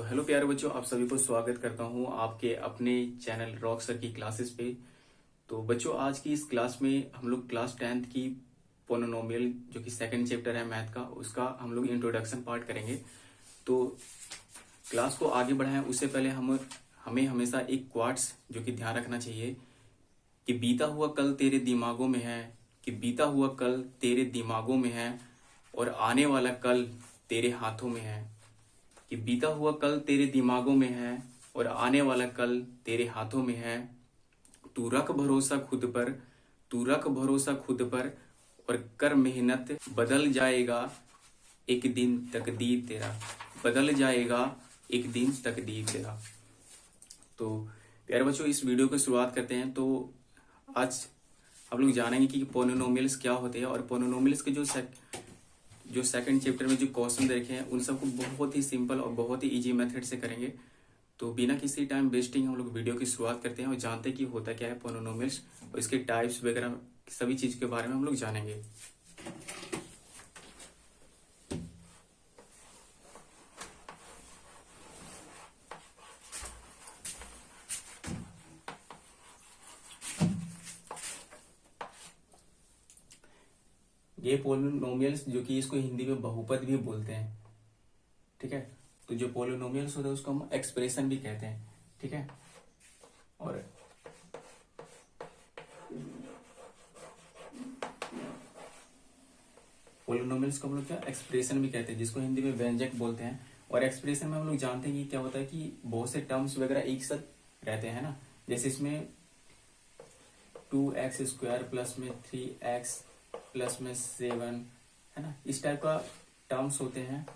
तो हेलो प्यारे बच्चों, आप सभी को स्वागत करता हूं आपके अपने चैनल रॉक सर की क्लासेस पे। तो बच्चों, आज की इस क्लास में हम लोग क्लास 10th की पोनोनोमियल जो कि सेकंड चैप्टर है मैथ का, उसका हम लोग इंट्रोडक्शन पार्ट करेंगे। तो क्लास को आगे बढ़ाएं उससे पहले हमें हमेशा एक क्वाट्स जो कि ध्यान रखना चाहिए कि बीता हुआ कल तेरे दिमागों में है, कि बीता हुआ कल तेरे दिमागों में है और आने वाला कल तेरे हाथों में है। कि बीता हुआ कल तेरे दिमागों में है और आने वाला कल तेरे हाथों में है। तू रख भरोसा खुद पर, तू रख भरोसा खुद पर और कर मेहनत, बदल जाएगा एक दिन तकदीर तेरा, बदल जाएगा एक दिन तकदीर तेरा। तो प्यारे बच्चों, इस वीडियो की शुरुआत करते हैं। तो आज हम लोग जानेंगे कि पोलिनोमियल्स क्या होते हैं और पोलिनोमियल्स के जो सेकंड चैप्टर में जो क्वेश्चन देखे हैं उन सबको बहुत ही सिंपल और बहुत ही इजी मेथड से करेंगे। तो बिना किसी टाइम वेस्टिंग हम लोग वीडियो की शुरुआत करते हैं और जानते हैं कि होता क्या है पोलिनोमियल्स और इसके टाइप्स वगैरह सभी चीज के बारे में हम लोग जानेंगे। ये पोलिनोमियल्स जो कि इसको हिंदी में बहुपद भी बोलते हैं, ठीक है। तो जो पोलिनोमियल्स होता है उसको हम एक्सप्रेशन भी कहते हैं, ठीक है। और पोलिनोमियल्स को हम लोग क्या एक्सप्रेशन भी कहते हैं, जिसको हिंदी में व्यंजक बोलते हैं। और एक्सप्रेशन में हम लोग जानते हैं कि क्या होता है कि बहुत से टर्म्स वगैरह एक साथ रहते हैं ना। जैसे इसमें 2x² प्लस में 3x प्लस में 7 है ना, इस टाइप का टर्म्स होते हैं।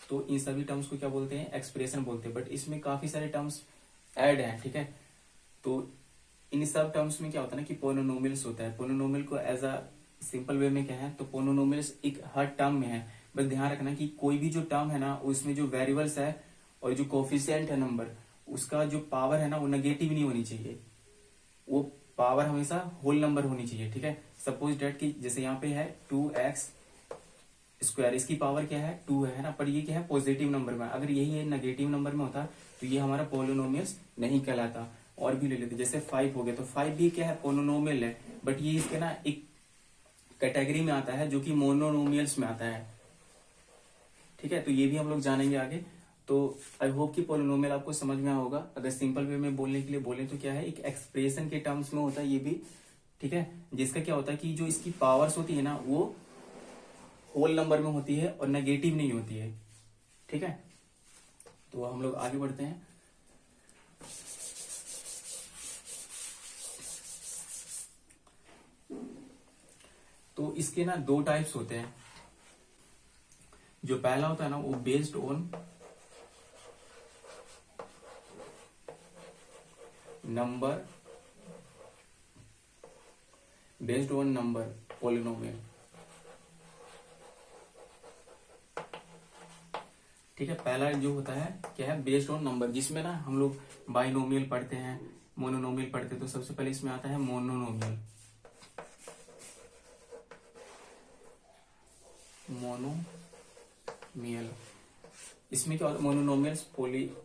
तो इन सभी टर्म्स को क्या बोलते हैं, एक्सप्रेशन बोलते हैं। बट इसमें काफी सारे टर्म्स ऐड हैं, ठीक है। तो इन सब टर्म्स में क्या होता है ना कि पोलिनोमियल्स होता है। पोलिनोमियल को एज अ सिंपल वे में क्या है, तो पोलिनोमियल्स एक हर टर्म में है। बस ध्यान रखना कि कोई भी जो टर्म है ना उसमें जो वेरिएबल्स है और जो कोफिशिएंट है नंबर, उसका जो पावर है ना वो नेगेटिव नहीं होनी चाहिए, वो पावर हमेशा होल नंबर होनी चाहिए, ठीक है। सपोज डेट की जैसे यहाँ पे है 2x², इसकी पावर क्या है 2 है ना, पर ये क्या है पॉजिटिव नंबर में। अगर यही नेगेटिव नंबर में होता तो ये हमारा पोलिनोमियल्स नहीं कहलाता। और भी ले लेते जैसे 5 हो गया, तो 5 भी क्या है पोलिनोमियल है, बट ये इसके ना एक कैटेगरी में आता है जो कि मोनोनोमियल्स में आता है, ठीक है। तो ये भी हम लोग जानेंगे आगे। तो आई होप कि पोलिनोमियल आपको समझ में आया होगा। अगर सिंपल वे में बोलने के लिए बोले तो क्या है, एक एक्सप्रेशन के टर्म्स में होता है ये भी, ठीक है। जिसका क्या होता है कि जो इसकी पावर्स होती है ना वो होल नंबर में होती है और नेगेटिव नहीं होती है, ठीक है। तो हम लोग आगे बढ़ते हैं। तो इसके ना दो टाइप्स होते हैं। जो पहला होता है ना वो based on number, based on number polynomial, ठीक है। पहला जो होता है क्या है, बेस्ड ऑन नंबर, जिसमें ना हम लोग बाइनोमियल पढ़ते हैं, मोनोनोमियल पढ़ते हैं। तो सबसे पहले इसमें आता है मोनोनोमियल, मोनोमियल। इसमें क्या होता है, मोनोनोमियल्स पोलिनोमियल,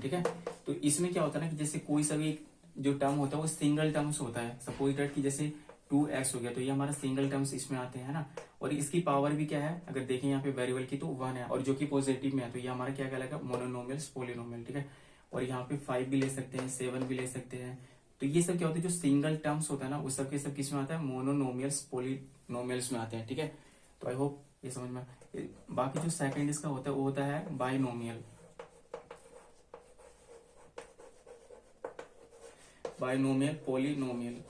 ठीक है। तो इसमें क्या होता है ना कि जैसे कोई सा भी जो टर्म होता है वो सिंगल टर्म्स होता है। सपोज दैट कि जैसे 2x हो गया, तो ये हमारा सिंगल टर्म्स इसमें आते हैं ना। और इसकी पावर भी क्या है, अगर देखें यहाँ पे वेरिएबल की तो 1 है, और जो कि पॉजिटिव में है, तो ये हमारा क्या कहलाएगा, मोनोनोमियल्स पोलिनोमियल, ठीक है। और यहाँ पे 5 भी ले सकते हैं, 7 भी ले सकते हैं। तो ये सब क्या होता है, जो सिंगल टर्म्स होता है ना वो सब के सब किस में आता है, मोनोनोमियल्स पोलिनोमियल्स में आते हैं, ठीक है। तो आई होप ये समझ में। बाकी जो सेकंड इसका होता है वो होता है बाइनोमियल, बाइनोमियल पोलिनोमियल।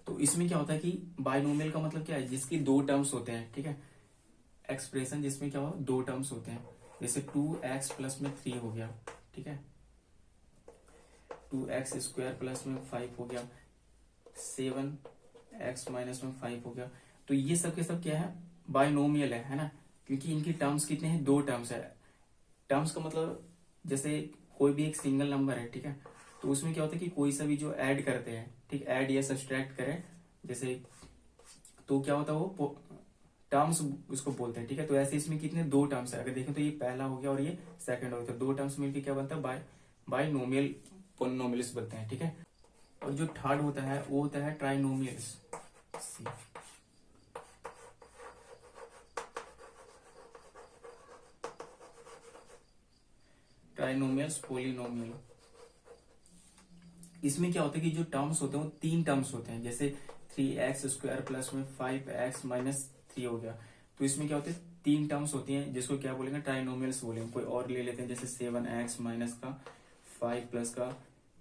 तो इसमें क्या होता है कि बाइनोमियल का मतलब क्या है, जिसकी दो टर्म्स होते हैं, ठीक है। एक्सप्रेशन जिसमें क्या हो, दो टर्म्स होते हैं। जैसे 2x प्लस में 3 हो गया, ठीक है। 2x² प्लस में 5 हो गया, 7x माइनस में 5 हो गया। तो ये सब के सब क्या है, बाइनोमियल है ना, क्योंकि इनकी टर्म्स कितने हैं, दो टर्म्स है। टर्म्स का मतलब जैसे कोई भी एक सिंगल नंबर है, ठीक है। तो उसमें क्या होता है कि कोई सा भी जो ऐड करते हैं, ठीक, ऐड या सब्सट्रैक्ट करें जैसे, तो क्या होता है वो टर्म्स उसको बोलते हैं, ठीक है। तो ऐसे इसमें कितने दो टर्म्स है, अगर देखें तो ये पहला हो गया और ये सेकंड हो गया, तो दो टर्म्स मिलकर क्या बनता है, बाइनोमियल पोलिनोमियल्स बनते हैं, ठीक है। और जो थर्ड होता है वो होता है ट्राइनोमियल्स, ट्राइनोमियल्स पोलिनोमियल। इसमें क्या होता है कि जो टर्म्स होते हैं वो तीन टर्म्स होते हैं, जैसे 3x² प्लस में 5x माइनस 3 हो गया, तो इसमें क्या होते हैं तीन टर्म्स होती हैं जिसको क्या बोलेंगे, ट्राइनोमियल्स बोलेंगे। कोई और ले लेते हैं, जैसे 7x माइनस का 5 प्लस का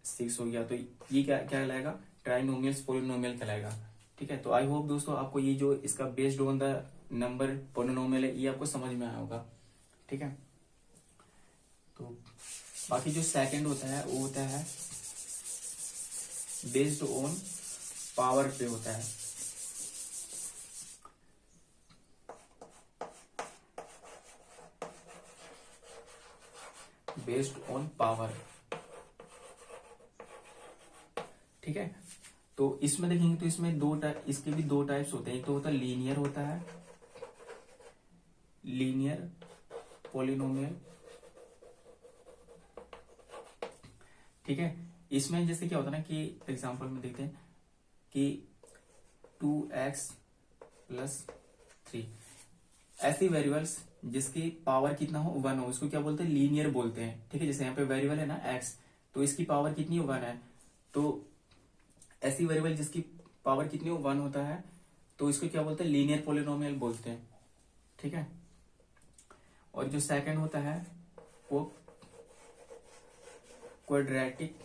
6 हो गया, तो ये क्या क्या कहलाएगा, ट्राइनोमियल्स पोलिनोमियल कहलाएगा, ठीक है। तो आई होप दोस्तों आपको ये जो इसका based on the number polynomial है ये आपको समझ में आया होगा, ठीक है। तो बाकी जो सेकंड होता है वो होता है बेस्ड ऑन पावर पे होता है, बेस्ड ऑन पावर, ठीक है। तो इसमें देखेंगे तो इसमें इसके भी दो टाइप्स होते हैं, एक तो होता है लीनियर होता है, लीनियर पोलिनोमियल, ठीक है। इसमें जैसे क्या होता है ना कि एग्जांपल में देखते हैं कि 2x प्लस 3 ऐसी वेरिएबल्स जिसकी पावर कितना हो 1 हो, इसको क्या बोलते हैं, लीनियर बोलते हैं, ठीक है। जैसे यहाँ पे वेरिएबल है ना x, तो इसकी पावर कितनी हो 1 है, तो ऐसी वेरिएबल जिसकी पावर कितनी हो 1 होता है, तो इसको क्या बोलते हैं, लीनियर पोलिनोमियल बोलते हैं, ठीक है। और जो सेकंड होता है वो क्वाड्रेटिक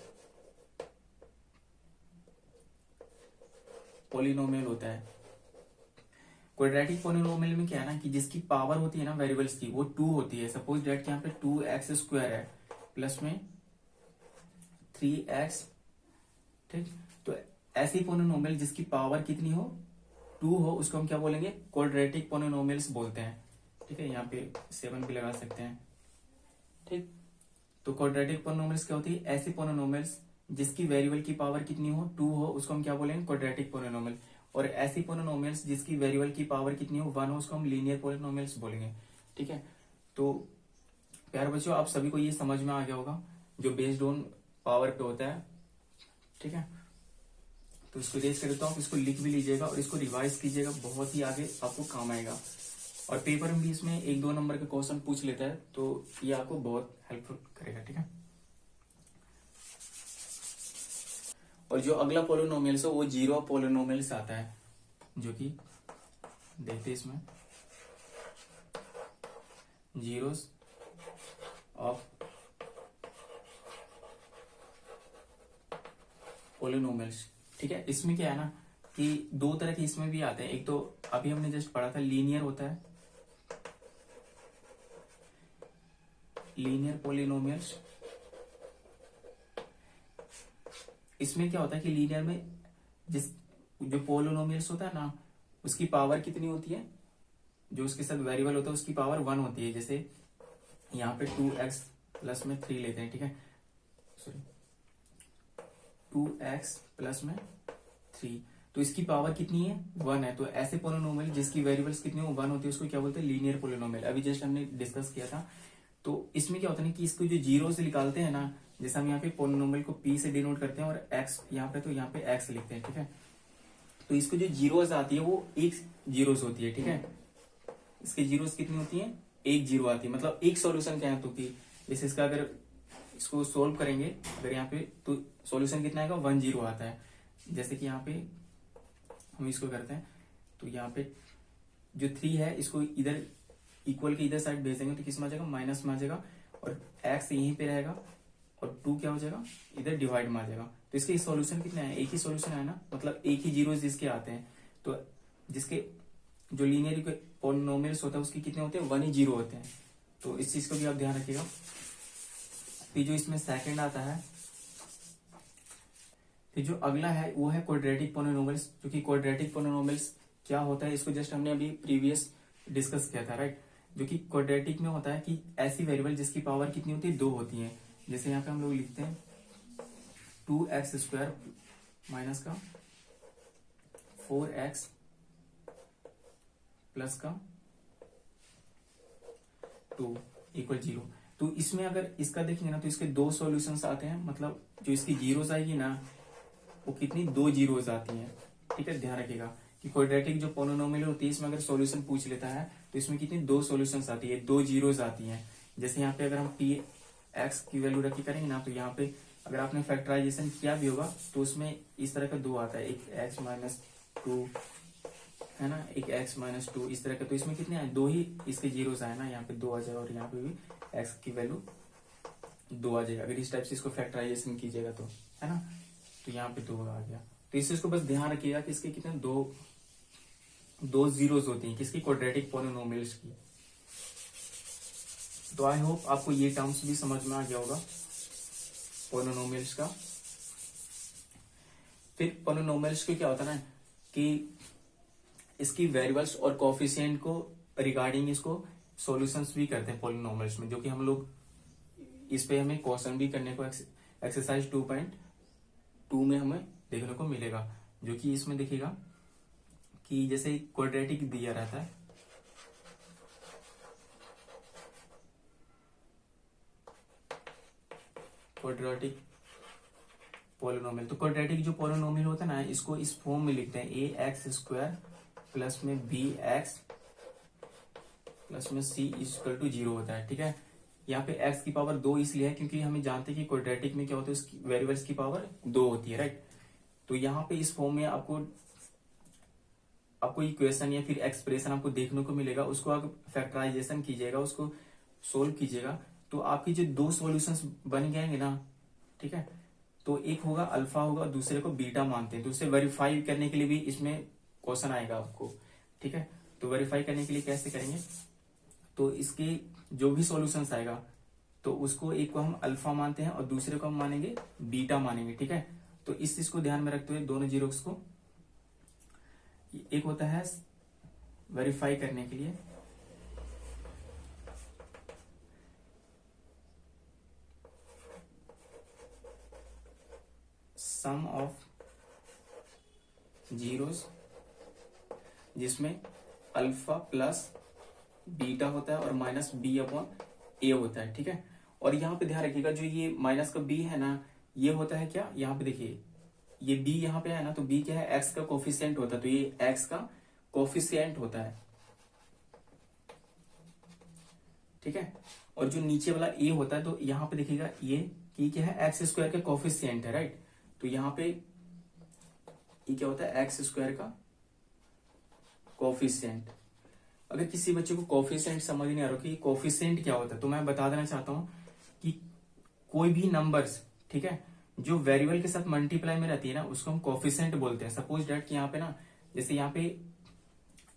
पोलिनोमियल होता है। क्वाड्रेटिक पोलिनोमियल में क्या है ना कि जिसकी पावर होती है ना वेरिएबल्स की वो 2 होती है। सपोज डेट यहाँ पे 2x² है प्लस में 3x, ठीक। तो ऐसी पोलिनोमियल जिसकी पावर कितनी हो 2 हो उसको हम क्या बोलेंगे, क्वाड्रेटिक पोलिनोमियल्स बोलते हैं, ठीक है। यहाँ पे 7 भी लगा सकते हैं, ठीक। तो क्वाड्रेटिक पोलिनोमियल्स क्या होती है, ऐसी पोलिनोमियल्स जिसकी वेरिएबल की पावर कितनी हो 2 हो उसको हम क्या बोलेंगे, क्वाड्रेटिक पोलिनोमियल। और ऐसी पोलिनोमियल्स जिसकी वेरिएबल की पावर कितनी हो 1 हो उसको हम लीनियर पोलिनोमियल्स बोलेंगे, ठीक है। तो प्यारे बच्चों आप सभी को ये समझ में आ गया होगा जो बेस्ड ऑन पावर पे होता है, ठीक है। तो इसको रेस कर देता हूँ, इसको लिख भी लीजिएगा और इसको रिवाइज कीजिएगा, बहुत ही आगे आपको काम आएगा। और पेपर में भी इसमें 1-2 नंबर के क्वेश्चन पूछ लेता है, तो ये आपको बहुत हेल्पफुल करेगा, ठीक है। और जो अगला पोलिनोमियल है वो जीरो पोलिनोमियल से आता है, जो कि देखते हैं इसमें जीरोस ऑफ पोलिनोमियल्स, ठीक है। इसमें क्या है ना कि दो तरह के इसमें भी आते हैं, एक तो अभी हमने जस्ट पढ़ा था लीनियर होता है, लीनियर पोलिनोमियल्स। इसमें क्या होता है कि लीनियर में जो पोलिनोमियल्स होता है ना उसकी पावर कितनी होती है, जो उसके साथ वेरिएबल होता है उसकी पावर 1 होती है। जैसे यहाँ पे 2x प्लस में 3 लेते हैं, ठीक है, सॉरी 2x प्लस में 3, तो इसकी पावर कितनी है 1 है। तो ऐसे पोलिनोमियल जिसकी वेरिएबल्स कितनी हो 1 होती है उसको क्या बोलते हैं, लीनियर पोलिनोमियल। अभी जस्ट हमने डिस्कस किया था। तो इसमें क्या होता है कि इसको जो जीरो से निकालते हैं ना, जैसे हम यहाँ पे पोलिनोमियल को p से डिनोट करते हैं और x यहाँ पे, तो यहाँ पे x लिखते हैं, ठीक है। तो इसको जो जीरोस आती है वो एक जीरोस होती है, ठीक है। इसके जीरोस कितनी होती है, एक जीरो आती है, मतलब एक सॉल्यूशन क्या होती है। जैसे इसका अगर इसको सोल्व करेंगे अगर यहाँ पे, तो सॉल्यूशन कितना आएगा 1 0 आता है। जैसे कि यहाँ पे हम इसको करते हैं, तो यहाँ पे जो 3 है इसको इधर इक्वल के इधर साइड भेज देंगे, तो किस में आ जाएगा, माइनस में आ जाएगा, और x यहीं पे रहेगा और 2 क्या हो जाएगा, इधर डिवाइड में आ जाएगा। तो इसके सॉल्यूशन कितने आए, एक ही सॉल्यूशन है ना, मतलब एक ही जीरो जिसके आते हैं। तो जिसके जो लीनियर पोलिनोमियल्स होता है उसके कितने होते हैं, 1 ही जीरो होते हैं। तो इस चीज को भी आप ध्यान रखिएगा। फिर जो इसमें सेकंड आता है, फिर जो अगला है वो है क्वाड्रेटिक पोलिनोमियल्स। जो कि क्वाड्रेटिक पोलिनोमियल्स क्या होता है इसको जस्ट हमने अभी प्रीवियस डिस्कस किया था, राइट। जो कि क्वाड्रेटिक में होता है कि ऐसी वेरिएबल जिसकी पावर कितनी होती है 2 होती है। जैसे यहाँ पे हम लोग लिखते हैं 2x² माइनस का 4x प्लस का 2 इक्वल 0। तो इसमें अगर इसका देखेंगे ना तो इसके दो सॉल्यूशंस आते हैं, मतलब जो इसकी जीरोस आएगी ना वो कितनी, 2 जीरोस आती हैं। ठीक है, ध्यान रखिएगा कि क्वाड्रेटिक जो पोलिनोमियल होती है इसमें अगर सॉल्यूशन पूछ लेता है तो इसमें कितनी, 2 सॉल्यूशंस आती है, 2 जीरोस आती हैं। जैसे यहाँ पे अगर हम पी एक्स की वैल्यू रखी करेंगे ना तो यहाँ पे अगर आपने फैक्टराइजेशन किया भी होगा तो उसमें इस तरह का 2 आता है, एक एक्स माइनस 2 है ना, एक x माइनस 2 इस तरह का। तो इसमें कितने आए, 2 ही इसके जीरोस आए ना, यहाँ पे 2 आ जाएगा और यहाँ पे भी x की वैल्यू 2 आ जाएगा अगर इस टाइप से इसको फैक्टराइजेशन कीजिएगा तो, है ना। तो यहाँ पे 2 आ गया। तो इस चीज को बस ध्यान रखिएगा कि इसके कितने दो जीरोस होती हैं किसकी, क्वाड्रेटिक पोलिनोमियल्स की। तो आई होप आपको ये टर्म्स भी समझ में आ गया होगा पोलिनोमियल्स का। फिर पोलिनोमियल्स को क्या होता है ना कि इसकी वेरिएबल्स और कोफिशिएंट को रिगार्डिंग इसको सॉल्यूशंस भी करते हैं पोलिनोमियल्स में, जो कि हम लोग इस पे हमें क्वेश्चन भी करने को एक्सरसाइज 2.2 में हमें देखने को मिलेगा। जो कि इसमें देखिएगा कि जैसे क्वाड्रेटिक दिया रहता है, क्वाड्रेटिक पोलिनोमियल, तो क्वाड्रेटिक जो पोलिनोमियल होता है ना इसको इस फॉर्म में लिखते हैं ए एक्स स्क्वायर प्लस में बी एक्स प्लस में सी इक्वल टू 0 होता है। ठीक है, यहाँ पे x की पावर 2 इसलिए है क्योंकि हमें जानते हैं कि क्वाड्रेटिक में क्या होता है, उसकी वेरिएबल्स की पावर 2 होती है, राइट। तो यहाँ पे इस फॉर्म में आपको इक्वेशन या फिर एक्सप्रेशन आपको देखने को मिलेगा, उसको आप फैक्टराइजेशन कीजिएगा, उसको सोल्व कीजिएगा तो आपकी जो 2 सॉल्यूशंस बन जाएंगे ना, ठीक है। तो एक होगा अल्फा होगा, दूसरे को बीटा मानते हैं, तो उसे वेरीफाई करने के लिए भी इसमें क्वेश्चन आएगा आपको। ठीक है, तो वेरीफाई करने के लिए कैसे करेंगे, तो इसके जो भी सॉल्यूशंस आएगा तो उसको एक को हम अल्फा मानते हैं और दूसरे को हम मानेंगे बीटा मानेंगे। ठीक है, तो इस चीज को ध्यान में रखते हुए दोनों जीरोस को, एक होता है वेरीफाई करने के लिए सम ऑफ जीरोस, जिसमें अल्फा प्लस बीटा होता है और माइनस बी अपॉन ए होता है। ठीक है, और यहाँ पे ध्यान रखिएगा जो ये माइनस का बी है ना, ये होता है क्या, यहाँ पे देखिए ये बी यहाँ पे है ना, तो बी क्या है, एक्स का कोफिशिएंट होता है, तो ये एक्स का कोफिशिएंट होता है। ठीक है, और जो नीचे वाला ए होता है तो यहाँ पे देखिएगा ये कि क्या है, एक्स स्क्वायर का कोफिशिएंट है, राइट। तो यहाँ पे ये क्या होता है, एक्स स्क्वायर का कोफिशिएंट। अगर किसी बच्चे को कोफिशिएंट समझ नहीं आ रहा कि कोफिशिएंट क्या होता है तो मैं बता देना चाहता हूं कि कोई भी नंबर्स, ठीक है, जो वेरिएबल के साथ मल्टीप्लाई में रहती है ना उसको हम कोफिशिएंट बोलते हैं। सपोज डेट कि यहाँ पे ना, जैसे यहाँ पे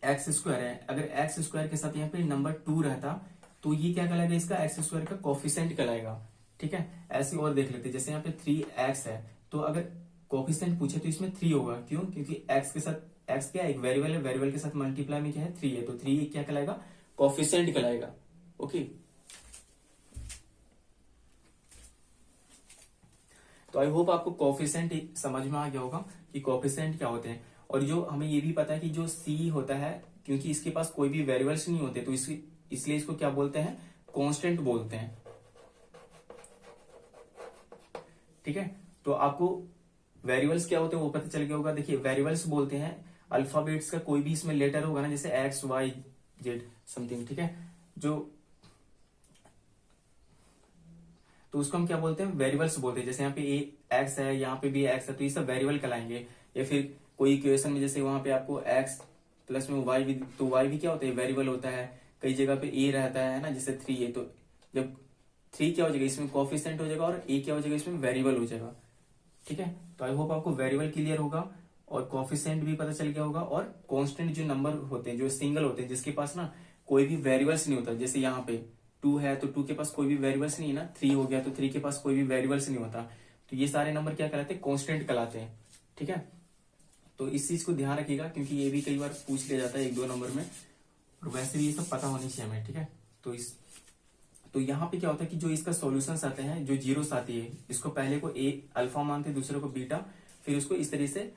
एक्स स्क्वायर है, अगर एक्स स्क्वायर के साथ यहाँ पे नंबर 2 रहता तो ये क्या कहलाएगा, इसका एक्स स्क्वायर का कोफिशिएंट कहलाएगा। ठीक है, ऐसे और देख लेते, जैसे यहाँ पे 3x है तो अगर कोफिशिएंट पूछे तो इसमें 3 होगा, क्यों, क्योंकि एक्स के साथ, एक्स क्या एक वेरिएबल है, वेरिएबल के साथ मल्टीप्लाई में क्या है, 3 है, तो 3 क्या कहलाएगा, कोफिशिएंट कहलाएगा। ओके, तो आई होप आपको कोफिशिएंट समझ में आ गया होगा कि कोफिशिएंट क्या होते हैं। और जो हमें ये भी पता है कि जो सी होता है, क्योंकि इसके पास कोई भी वेरिएबल्स नहीं होते तो इसलिए इसको क्या बोलते हैं, कांस्टेंट बोलते हैं। ठीक है, तो आपको वेरिएबल्स क्या होते हैं वो पता चल गया होगा। देखिए वेरिएबल्स बोलते हैं अल्फाबेट्स का कोई भी इसमें लेटर होगा ना, जैसे एक्स वाई जेड समथिंग, ठीक है, जो तो उसको हम क्या बोलते हैं, वेरिएबल्स बोलते हैं। जैसे यहाँ पे ए एक्स है, यहाँ पे भी एक्स है, तो ये सब वेरिएबल कहलाएंगे। या फिर कोई इक्वेशन में जैसे वहां पे आपको एक्स प्लस में वाई भी, तो वाई भी क्या होता है, वेरिएबल होता है। कई जगह पे ए रहता है ना, जैसे 3 है, तो जब 3 क्या हो जाएगा, इसमें कोफिशिएंट हो जाएगा और ए क्या हो जाएगा, इसमें वेरिएबल हो जाएगा। ठीक है, तो आई होप आपको वेरिएबल क्लियर होगा और कोफिशिएंट भी पता चल गया होगा। और कांस्टेंट जो नंबर होते हैं, जो सिंगल होते हैं, जिसके पास ना कोई भी वेरिएबल्स नहीं होता, जैसे यहाँ पे 2 है तो 2 के पास कोई भी वेरिएबल्स नहीं है ना, 3 हो गया तो 3 के पास कोई भी वेरिएबल्स नहीं होता, तो ये सारे नंबर क्या कहलाते हैं, कांस्टेंट कहलाते हैं। ठीक है, तो इस चीज को ध्यान रखिएगा क्योंकि ये भी कई बार पूछ लिया जाता है 1-2 नंबर में, और वैसे भी ये सब पता होनी चाहिए हमें। ठीक है, तो यहाँ पे क्या होता है कि जो इसका सॉल्यूशंस आते हैं, जो जीरोस आती है, इसको पहले को ए अल्फा मानते हैं, दूसरे को बीटा, फिर उसको इस तरीके से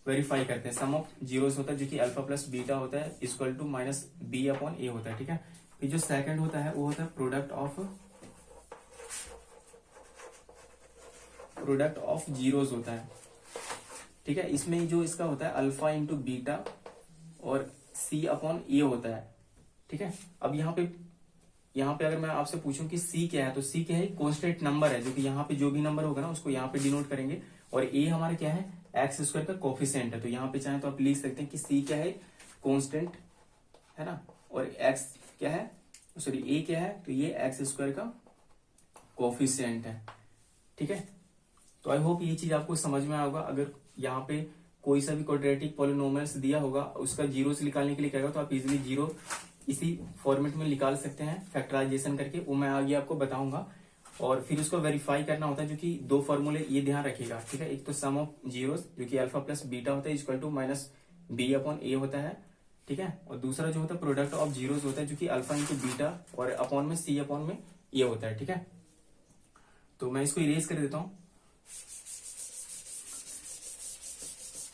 वेरीफाई करते हैं। सम ऑफ जीरोस होता है जो कि अल्फा प्लस बीटा होता है equal to minus B upon A होता है, ठीक है। फिर जो सेकंड होता है वो होता है प्रोडक्ट ऑफ जीरोस होता है, ठीक है। इसमें जो इसका होता है अल्फा इंटू बीटा और सी अपॉन ए होता है, ठीक है। अब यहाँ पे अगर मैं आपसे पूछूं कि सी क्या है, तो सी क्या है, कांस्टेंट नंबर है, जो कि यहाँ पे जो भी नंबर होगा ना उसको यहाँ पे डिनोट करेंगे। और ए हमारा क्या है, एक्स स्क्वायर का कोफिशिएंट है, तो यहाँ पे चाहे तो आप लिख सकते हैं कि सी क्या है, कांस्टेंट है ना, और एक्स क्या है, सॉरी ए क्या है, तो ये एक्स स्क्वायर का कोफिशिएंट है, ठीक है। तो आई होप ये चीज आपको समझ में आया होगा। अगर यहाँ पे कोई सा भी क्वाड्रेटिक पॉलिनोमियल्स दिया होगा, उसका जीरो से निकालने के लिए कहेगा, तो आप इजिली जीरो इसी फॉर्मेट में निकाल सकते हैं फैक्टराइजेशन करके, वो मैं आगे आपको बताऊंगा। और फिर उसको वेरीफाई करना होता है, जो कि दो फॉर्मूले ये ध्यान रखिएगा, ठीक है। एक तो सम ऑफ जीरोस जो कि अल्फा प्लस बीटा होता है equal to minus B upon A होता है, ठीक है। और दूसरा जो होता है प्रोडक्ट ऑफ जीरोस होता है, जो कि अल्फा इंटू बीटा और अपॉन में सी अपॉन में ए होता है, ठीक है। तो मैं इसको इरेज कर देता हूं।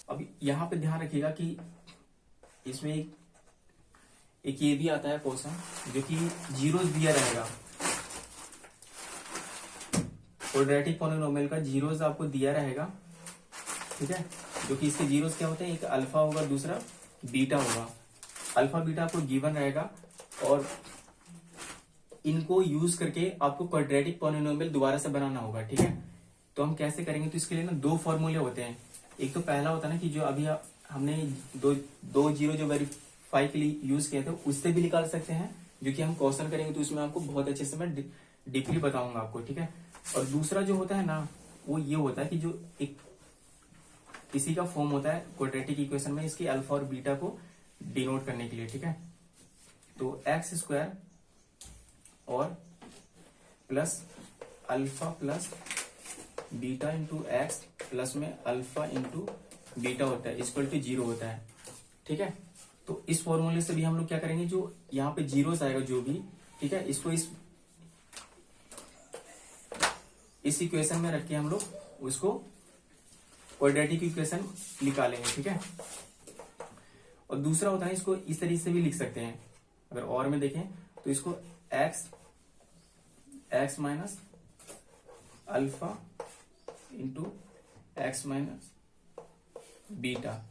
अब यहां पे ध्यान रखिएगा कि इसमें एक ये भी आता है क्वेश्चन, जो कि जीरोस दिया रहेगा, क्वाड्रेटिक पॉलिनोमियल का जीरोस आपको दिया रहेगा, ठीक है। जो कि इसके जीरोस क्या होते हैं, एक अल्फा होगा, दूसरा बीटा होगा। अल्फा बीटा आपको गिवन रहेगा और इनको यूज करके आपको क्वाड्रेटिक पॉलिनोमियल दोबारा से बनाना होगा, ठीक है। तो हम कैसे करेंगे, तो इसके लिए ना दो फॉर्मूले होते हैं। एक तो पहला होता है ना कि जो अभी हमने दो जीरो जो वेरीफाई के लिए यूज किए थे, उससे भी निकाल सकते हैं, जो कि हम क्वेश्चन करेंगे तो उसमें आपको बहुत अच्छे से मैं डीपली बताऊंगा आपको, ठीक है। और दूसरा जो होता है ना, वो ये होता है कि जो एक इसी का फॉर्म होता है क्वाड्रेटिक इक्वेशन में, इसकी अल्फा और बीटा को डिनोट करने के लिए, ठीक है। तो एक्स स्क्वायर और plus alpha plus beta into x plus में अल्फा इंटू बीटा होता है इक्वल टू जीरो होता है, ठीक है। तो इस फॉर्मूले से भी हम लोग क्या करेंगे, जो यहाँ पे जीरोस आएगा जो भी, ठीक है, इसको इस इक्वेशन में रख के हम लोग उसको क्वाड्रेटिक इक्वेशन निकालेंगे, ठीक है। और दूसरा होता है, इसको इस तरीके से भी लिख सकते हैं, अगर और में देखें तो इसको x minus alpha into x minus beta,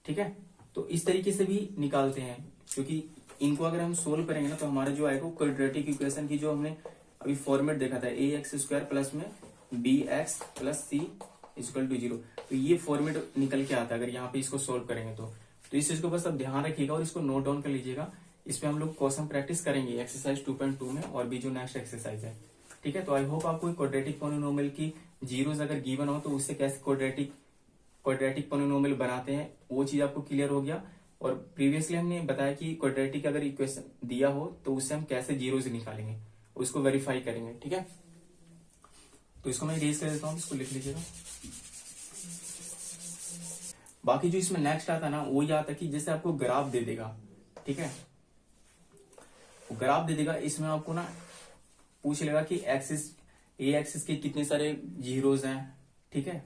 ठीक है। तो इस तरीके से भी निकालते हैं, क्योंकि इनको अगर हम सोल्व करेंगे ना, तो हमारा जो आएगा क्वाड्रेटिक इक्वेशन की जो हमने अभी फॉर्मेट देखा था, ए एक्स स्क्वायर प्लस में b x plus c equal to zero, तो ये फॉर्मेट निकल के आता है अगर यहाँ पे इसको सोल्व करेंगे तो इस चीज को बस अब ध्यान रखिएगा और इसको नोट डाउन कर लीजिएगा। इसमें हम लोग क्वेश्चन प्रैक्टिस करेंगे एक्सरसाइज 2.2 में, और भी जो नेक्स्ट एक्सरसाइज है, ठीक है। तो आई होप आपको क्वाड्रेटिक पॉलिनोमियल की जीरोस अगर गिवन हो, तो उससे कैसे क्वाड्रेटिक पॉलिनोमियल बनाते हैं वो चीज आपको क्लियर हो गया। और प्रीवियसली हमने बताया कि क्वाड्रेटिक अगर इक्वेशन दिया हो तो उससे हम कैसे जीरोस निकालेंगे, उसको वेरीफाई करेंगे, ठीक है। तो इसको मैं इरेज कर देता हूँ, इसको लिख लीजिएगा। बाकी जो इसमें नेक्स्ट आता है ना, वो ये आता है कि जैसे आपको ग्राफ दे देगा, ठीक है, ग्राफ दे देगा, इसमें आपको ना पूछ लेगा कि ए एक्सिस के कितने सारे जीरोस हैं, ठीक है।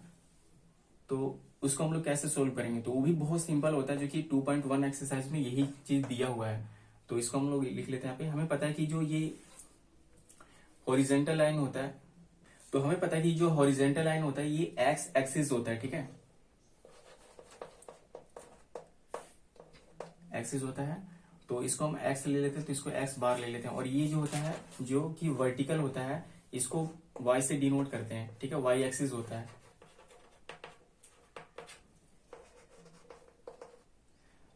तो उसको हम लोग कैसे सोल्व करेंगे, तो वो भी बहुत सिंपल होता है, जो कि 2.1 एक्सरसाइज में यही चीज दिया हुआ है। तो इसको हम लोग लिख लेते हैं यहाँ पे। हमें पता है कि जो ये हॉरिजेंटल लाइन होता है, तो हमें पता है कि जो हॉरिजेंटल लाइन होता है ये एक्स एक्सिस होता है, ठीक है, एक्सिस होता है। तो इसको हम एक्स ले लेते हैं, तो इसको एक्स बार ले लेते हैं। और ये जो होता है, जो कि वर्टिकल होता है, इसको वाई से डिनोट करते हैं, ठीक है, वाई एक्सिस होता है।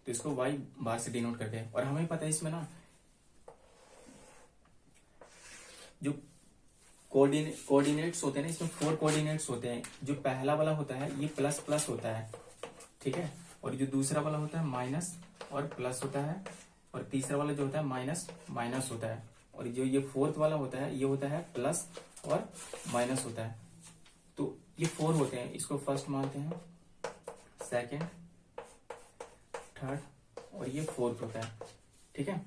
तो इसको वाई बार से डिनोट करते हैं। और हमें पता है इसमें ना जो कोऑर्डिनेट्स होते हैं ना, इसमें 4 कोऑर्डिनेट्स होते हैं। जो पहला वाला होता है ये प्लस प्लस होता है, ठीक है, और जो दूसरा वाला होता है माइनस और प्लस होता है, और तीसरा वाला जो होता है माइनस माइनस होता है, और जो ये फोर्थ वाला होता है ये होता है प्लस और माइनस होता है। तो ये 4 होते हैं, इसको फर्स्ट मानते हैं, सेकेंड, थर्ड, और ये फोर्थ होता है, ठीक है।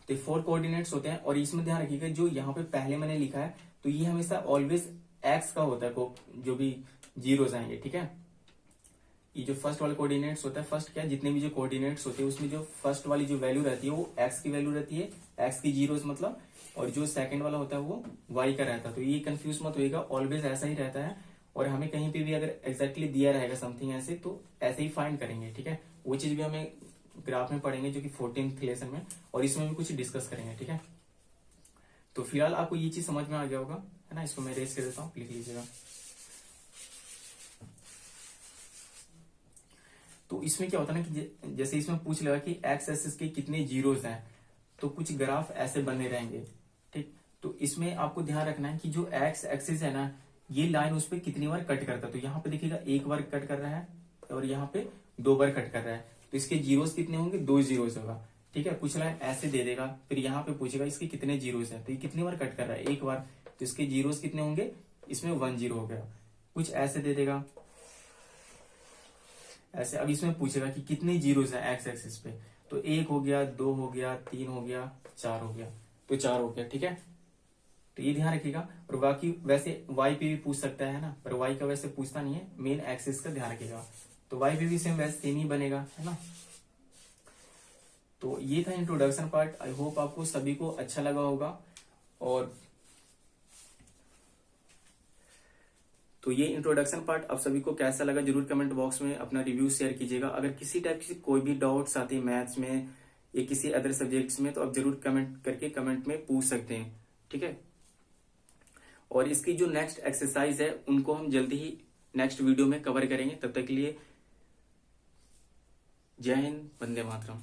तो 4 कोऑर्डिनेट्स होते हैं। और इसमें ध्यान रखिएगा, जो यहाँ पे पहले मैंने लिखा है, तो ये हमेशा ऑलवेज एक्स का होता है, जो भी जीरोस आएंगे, ठीक है। ये जो फर्स्ट वाला कोऑर्डिनेट्स होता है, फर्स्ट क्या, जितने भी जो कोऑर्डिनेट्स होते हैं उसमें जो फर्स्ट वाली जो वैल्यू रहती है वो एक्स की वैल्यू रहती है, एक्स की जीरोस मतलब, और जो सेकंड वाला होता है वो वाई का रहता है। तो ये कंफ्यूज मत होएगा, ऑलवेज ऐसा ही रहता है। और हमें कहीं पे भी अगर एग्जैक्टली दिया रहेगा समथिंग ऐसे, तो ऐसे ही फाइंड करेंगे, ठीक है। वो चीज भी हमें ग्राफ में पढ़ेंगे जो कि 14th लेसन में, और इसमें भी कुछ डिस्कस करेंगे, ठीक है। तो फिलहाल आपको ये चीज समझ में आ गया होगा, है ना। इसको मैं रेस कर देता हूँ, लिख लीजिएगा। तो इसमें क्या होता है ना कि जैसे इसमें पूछ लेगा कि एक्स एक्सिस के कितने जीरोस हैं, तो कुछ ग्राफ ऐसे बने रहेंगे, ठीक। तो इसमें आपको ध्यान रखना है कि जो एक्स एक्सिस है ना, ये लाइन उस पर कितनी बार कट करता है। तो यहाँ पे देखिएगा एक बार कट कर रहा है, और यहाँ पे 2 बार कट कर रहा है। तो इसके जीरोस कितने होंगे, 2 जीरोस होगा, ठीक है। कुछ लाइन ऐसे दे देगा, फिर यहाँ पे पूछेगा इसके कितने जीरोस हैं, तो ये कितनी बार कट कर रहा है, एक बार, तो इसके जीरोस कितने होंगे, इसमें 1 जीरो हो गया। कुछ ऐसे दे देगा ऐसे। अब इसमें पूछेगा कि कितने जीरोस हैं एक्स एक्सिस पे, तो 1 हो गया, 2 हो गया, 3 हो गया, 4 हो गया, तो 4 हो गया, ठीक है। तो ये ध्यान रखिएगा। और बाकी वैसे वाई पे भी पूछ सकता है ना, पर वाई का वैसे पूछता नहीं है, मेन एक्सिस का ध्यान रखिएगा। तो वाई पे भी सेम वैसे सेम ही बनेगा, है ना। तो ये था इंट्रोडक्शन पार्ट। आई होप आपको सभी को अच्छा लगा होगा। और तो ये इंट्रोडक्शन पार्ट आप सभी को कैसा लगा, जरूर कमेंट बॉक्स में अपना रिव्यू शेयर कीजिएगा। अगर किसी टाइप की कोई भी डाउट्स आते हैं मैथ्स में या किसी अदर सब्जेक्ट्स में, तो आप जरूर कमेंट करके कमेंट में पूछ सकते हैं, ठीक है। और इसकी जो नेक्स्ट एक्सरसाइज है उनको हम जल्दी ही नेक्स्ट वीडियो में कवर करेंगे। तब तक के लिए जय हिंद, वंदे मातरम।